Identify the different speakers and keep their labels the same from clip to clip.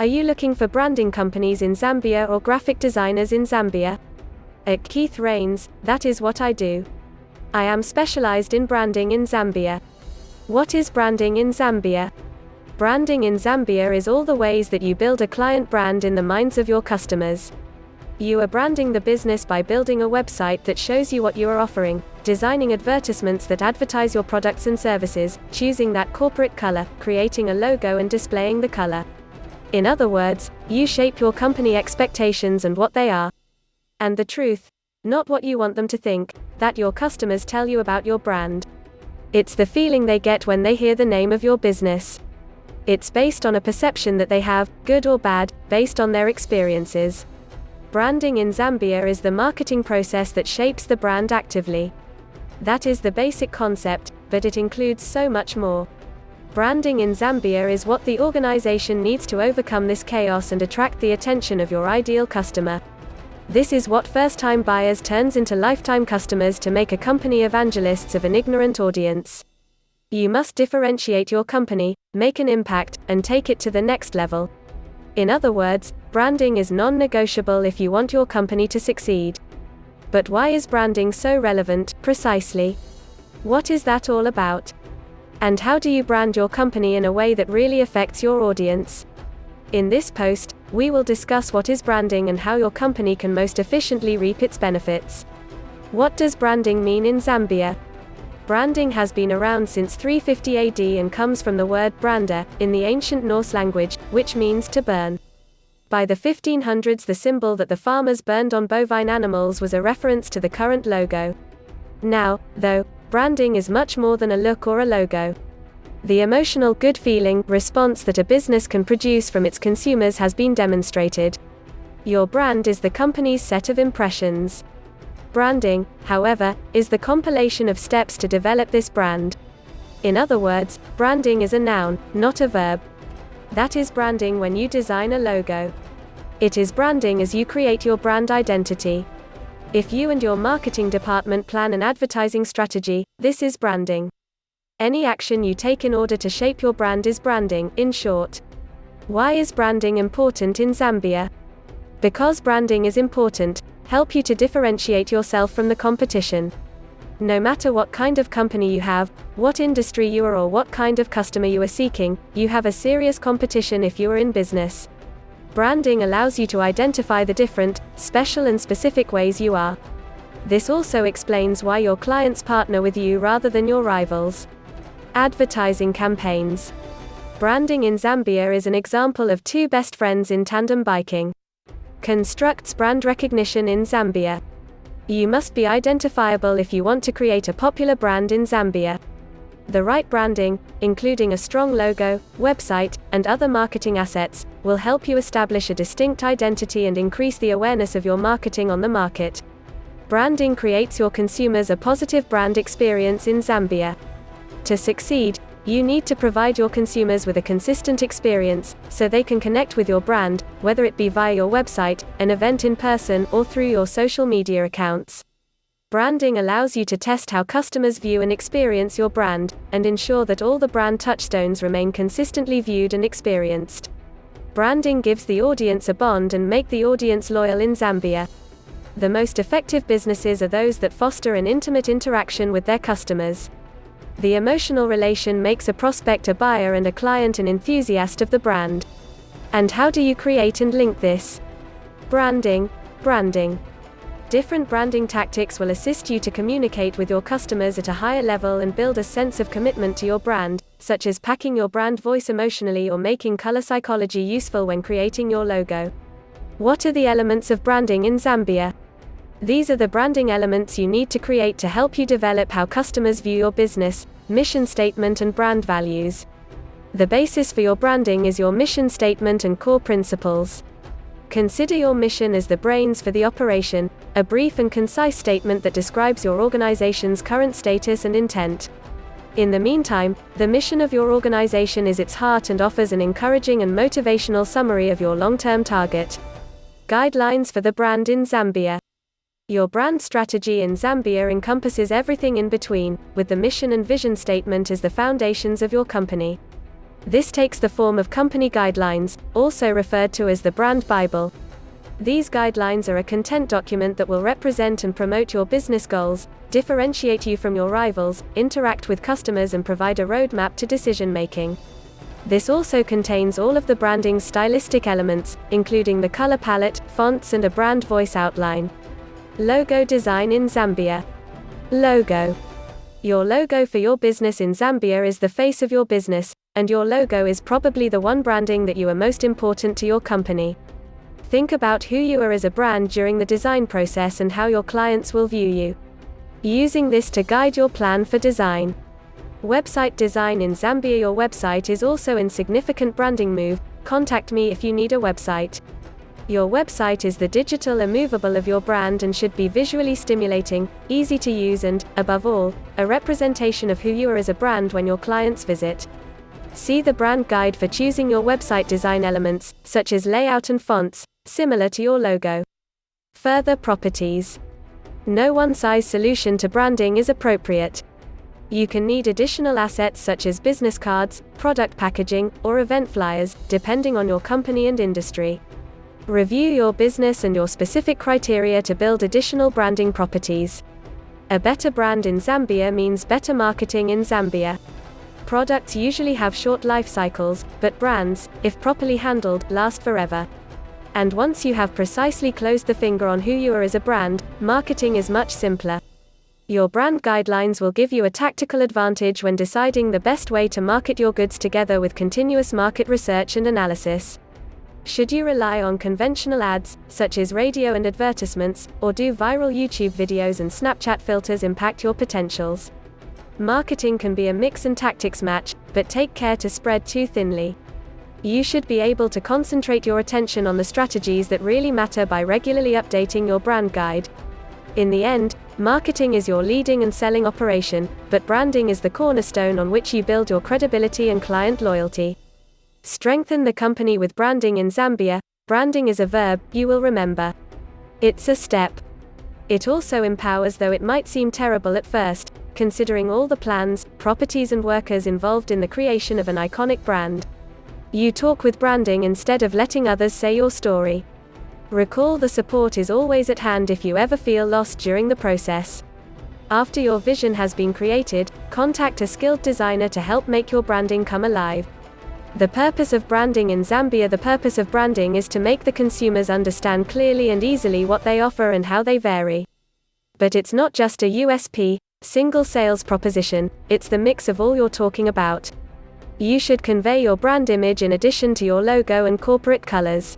Speaker 1: Are you looking for branding companies in Zambia or graphic designers in Zambia? At Keith Rains, that is what I do. I am specialized in branding in Zambia. What is branding in Zambia? Branding in Zambia is all the ways that you build a client brand in the minds of your customers. You are branding the business by building a website that shows you what you are offering, designing advertisements that advertise your products and services, choosing that corporate color, creating a logo and displaying the color. In other words, you shape your company expectations and what they are. And the truth, not what you want them to think, that your customers tell you about your brand. It's the feeling they get when they hear the name of your business. It's based on a perception that they have, good or bad, based on their experiences. Branding in Zambia is the marketing process that shapes the brand actively. That is the basic concept, but it includes so much more. Branding in Zambia is what the organization needs to overcome this chaos and attract the attention of your ideal customer. This is what first-time buyers turns into lifetime customers to make a company evangelists of an ignorant audience. You must differentiate your company, make an impact, and take it to the next level. In other words, branding is non-negotiable if you want your company to succeed. But why is branding so relevant, precisely? What is that all about? And how do you brand your company in a way that really affects your audience? In this post, we will discuss what is branding and how your company can most efficiently reap its benefits. What does branding mean in Zambia? Branding has been around since 350 AD and comes from the word brander, in the ancient Norse language, which means to burn. By the 1500s, the symbol that the farmers burned on bovine animals was a reference to the current logo. Now, though, branding is much more than a look or a logo. The emotional good feeling response that a business can produce from its consumers has been demonstrated. Your brand is the company's set of impressions. Branding, however, is the compilation of steps to develop this brand. In other words, branding is a noun, not a verb. That is branding when you design a logo. It is branding as you create your brand identity. If you and your marketing department plan an advertising strategy, this is branding. Any action you take in order to shape your brand is branding, in short. Why is branding important in Zambia? Because branding is important, help you to differentiate yourself from the competition. No matter what kind of company you have, what industry you are or what kind of customer you are seeking, you have a serious competition if you are in business. Branding allows you to identify the different, special and specific ways you are. This also explains why your clients partner with you rather than your rivals. Advertising campaigns. Branding in Zambia is an example of two best friends in tandem biking. Constructs brand recognition in Zambia. You must be identifiable if you want to create a popular brand in Zambia. The right branding, including a strong logo, website, and other marketing assets, will help you establish a distinct identity and increase the awareness of your marketing on the market. Branding creates your consumers a positive brand experience in Zambia. To succeed, you need to provide your consumers with a consistent experience, so they can connect with your brand, whether it be via your website, an event in person, or through your social media accounts. Branding allows you to test how customers view and experience your brand, and ensure that all the brand touchstones remain consistently viewed and experienced. Branding gives the audience a bond and make the audience loyal in Zambia. The most effective businesses are those that foster an intimate interaction with their customers. The emotional relation makes a prospect a buyer and a client an enthusiast of the brand. And how do you create and link this? Branding. Different branding tactics will assist you to communicate with your customers at a higher level and build a sense of commitment to your brand, such as packing your brand voice emotionally or making color psychology useful when creating your logo. What are the elements of branding in Zambia? These are the branding elements you need to create to help you develop how customers view your business, mission statement and brand values. The basis for your branding is your mission statement and core principles. Consider your mission as the brains for the operation, a brief and concise statement that describes your organization's current status and intent. In the meantime, the mission of your organization is its heart and offers an encouraging and motivational summary of your long-term target. Guidelines for the brand in Zambia. Your brand strategy in Zambia encompasses everything in between, with the mission and vision statement as the foundations of your company. This takes the form of company guidelines, also referred to as the brand Bible. These guidelines are a content document that will represent and promote your business goals, differentiate you from your rivals, interact with customers, and provide a roadmap to decision making. This also contains all of the branding's stylistic elements, including the color palette, fonts, and a brand voice outline. Logo design in Zambia. Logo. Your logo for your business in Zambia is the face of your business, and your logo is probably the one branding that you are most important to your company. Think about who you are as a brand during the design process and how your clients will view you. Using this to guide your plan for design. Website design in Zambia. Your website is also a significant branding move. Contact me if you need a website. Your website is the digital immovable of your brand and should be visually stimulating, easy to use, and, above all, a representation of who you are as a brand when your clients visit. See the brand guide for choosing your website design elements, such as layout and fonts, similar to your logo. Further properties. No one-size solution to branding is appropriate. You can need additional assets such as business cards, product packaging, or event flyers, depending on your company and industry. Review your business and your specific criteria to build additional branding properties. A better brand in Zambia means better marketing in Zambia. Products usually have short life cycles, but brands, if properly handled, last forever. And once you have precisely closed the finger on who you are as a brand, marketing is much simpler. Your brand guidelines will give you a tactical advantage when deciding the best way to market your goods together with continuous market research and analysis. Should you rely on conventional ads, such as radio and advertisements, or do viral YouTube videos and Snapchat filters impact your potentials? Marketing can be a mix and tactics match, but take care to spread too thinly. You should be able to concentrate your attention on the strategies that really matter by regularly updating your brand guide. In the end, marketing is your leading and selling operation, but branding is the cornerstone on which you build your credibility and client loyalty. Strengthen the company with branding in Zambia. Branding is a verb, you will remember. It's a step. It also empowers, though it might seem terrible at first, considering all the plans, properties, and workers involved in the creation of an iconic brand. You talk with branding instead of letting others say your story. Recall the support is always at hand if you ever feel lost during the process. After your vision has been created, contact a skilled designer to help make your branding come alive. The purpose of branding in Zambia. The purpose of branding is to make the consumers understand clearly and easily what they offer and how they vary. But it's not just a USP, single sales proposition, it's the mix of all you're talking about. You should convey your brand image in addition to your logo and corporate colors.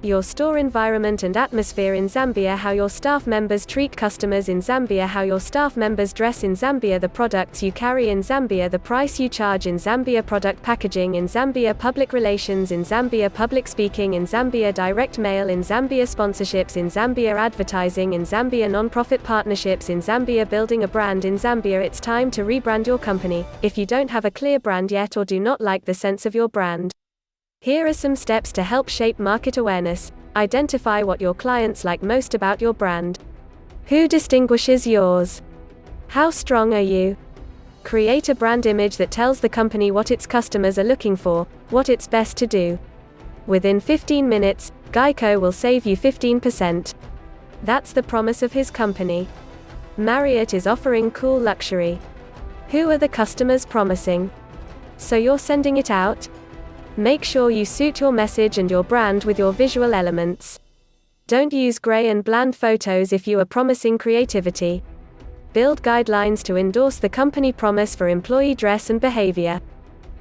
Speaker 1: Your store environment and atmosphere in Zambia. How your staff members treat customers in Zambia. How your staff members dress in Zambia. The products you carry in Zambia. The price you charge in Zambia. Product packaging in Zambia. Public relations in Zambia. Public speaking in Zambia. Direct mail in Zambia. Sponsorships in Zambia. Advertising in Zambia. Non-profit partnerships in Zambia. Building a brand in Zambia. It's time to rebrand your company, if you don't have a clear brand yet or do not like the sense of your brand. Here are some steps to help shape market awareness. Identify what your clients like most about your brand. Who distinguishes yours? How strong are you? Create a brand image that tells the company what its customers are looking for, what it's best to do. Within 15 minutes, Geico will save you 15%. That's the promise of his company. Marriott is offering cool luxury. Who are the customers promising? So you're sending it out? Make sure you suit your message and your brand with your visual elements. Don't use gray and bland photos if you are promising creativity. Build guidelines to endorse the company promise for employee dress and behavior.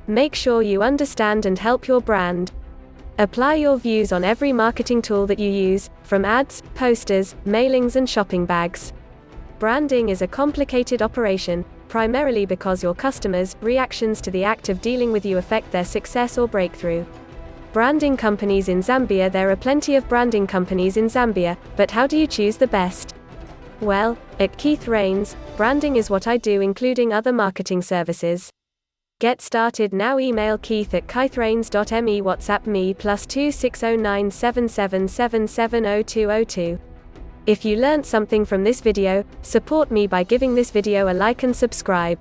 Speaker 1: Make sure you understand and help your brand. Apply your views on every marketing tool that you use, from ads, posters, mailings, and shopping bags. Branding is a complicated operation, primarily because your customers' reactions to the act of dealing with you affect their success or breakthrough. Branding companies in Zambia. There are plenty of branding companies in Zambia, but how do you choose the best? Well, at Keith Rains, branding is what I do, including other marketing services. Get started now. Email Keith at keithrains.me. WhatsApp me +2 609 777 70202. If you learned something from this video, support me by giving this video a like and subscribe.